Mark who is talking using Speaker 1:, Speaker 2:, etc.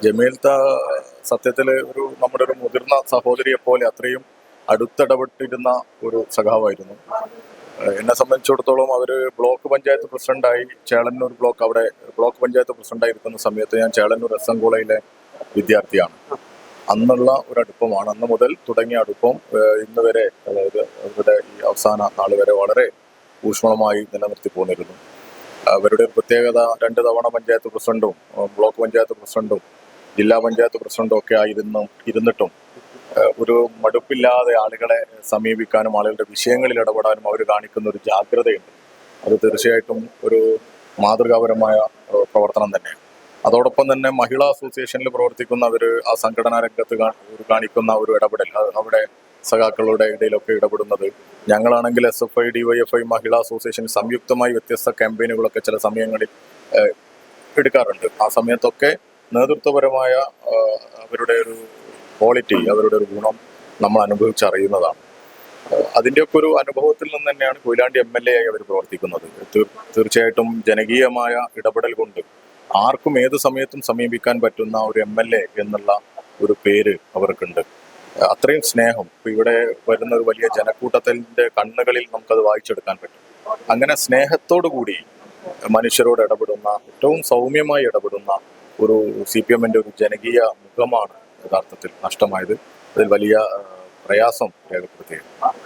Speaker 1: ജമീൽത്ത സത്യത്തിൽ നമ്മുടെ ഒരു മുതിർന്ന സഹോദരിയെ പോലെ അത്രയും അടുത്തിടപെട്ടിരുന്ന ഒരു സഖാവായിരുന്നു. എന്നെ സംബന്ധിച്ചിടത്തോളം അവർ ബ്ലോക്ക് പഞ്ചായത്ത് പ്രസിഡന്റായി ചേളന്നൂർ ബ്ലോക്ക് പഞ്ചായത്ത് പ്രസിഡന്റായിരിക്കുന്ന സമയത്ത് ഞാൻ ചേളന്നൂർ എസ് എൻ കോളേജിലെ വിദ്യാർത്ഥിയാണ്. അന്നുള്ള ഒരു അടുപ്പമാണ്, അന്ന് മുതൽ തുടങ്ങിയ അടുപ്പം ഇന്ന് വരെ, അതായത് അവരുടെ ഈ അവസാന നാൾ വരെ വളരെ ഊഷ്മളമായി നിലനിർത്തി പോന്നിരുന്നു. അവരുടെ പ്രത്യേകത 2 തവണ പഞ്ചായത്ത് പ്രസിഡന്റും ബ്ലോക്ക് പഞ്ചായത്ത് പ്രസിഡന്റും ജില്ലാ പഞ്ചായത്ത് പ്രസിഡന്റും ഒക്കെ ഇരുന്നിട്ടും ഒരു മടുപ്പില്ലാതെ ആളുകളെ സമീപിക്കാനും ആളുകളുടെ വിഷയങ്ങളിൽ ഇടപെടാനും അവർ കാണിക്കുന്ന ഒരു ജാഗ്രതയുണ്ട്. അത് തീർച്ചയായിട്ടും ഒരു മാതൃകാപരമായ പ്രവർത്തനം തന്നെയാണ്. അതോടൊപ്പം തന്നെ മഹിളാ അസോസിയേഷനിൽ പ്രവർത്തിക്കുന്നവർ ആ സംഘടനാ രംഗത്ത് കാണിക്കുന്ന ഒരു ഇടപെടൽ, അവിടെ സഖാക്കളുടെ ഇടയിലൊക്കെ ഇടപെടുന്നത്, ഞങ്ങളാണെങ്കിൽ SFI DYFI മഹിളാ അസോസിയേഷൻ സംയുക്തമായി വ്യത്യസ്ത ക്യാമ്പയിനുകളൊക്കെ ചില സമയങ്ങളിൽ എടുക്കാറുണ്ട്. ആ സമയത്തൊക്കെ നേതൃത്വപരമായ അവരുടെ ഒരു ക്വാളിറ്റി, അവരുടെ ഒരു ഗുണം നമ്മൾ അനുഭവിച്ചറിയുന്നതാണ്. അതിൻ്റെയൊക്കെ ഒരു അനുഭവത്തിൽ നിന്ന് തന്നെയാണ് കൊയിലാണ്ടി MLA ആയി അവർ പ്രവർത്തിക്കുന്നത്. തീർച്ചയായിട്ടും ജനകീയമായ ഇടപെടൽ കൊണ്ട് ആർക്കും ഏത് സമയത്തും സമീപിക്കാൻ പറ്റുന്ന ഒരു MLA എന്നുള്ള ഒരു പേര് അവർക്കുണ്ട്. അത്രയും സ്നേഹം ഇവിടെ വരുന്ന ഒരു വലിയ ജനക്കൂട്ടത്തിന്റെ കണ്ണുകളിൽ നമുക്കത് വായിച്ചെടുക്കാൻ പറ്റും. അങ്ങനെ സ്നേഹത്തോടു കൂടി മനുഷ്യരോട് ഇടപെടുന്ന, ഏറ്റവും സൗമ്യമായി ഇടപെടുന്ന ഒരു CPM-ന്റെ ഒരു ജനകീയ മുഖമാണ് യഥാർത്ഥത്തിൽ നഷ്ടമായത്. അതിൽ വലിയ പ്രയാസം രേഖപ്പെടുത്തുകയാണ്.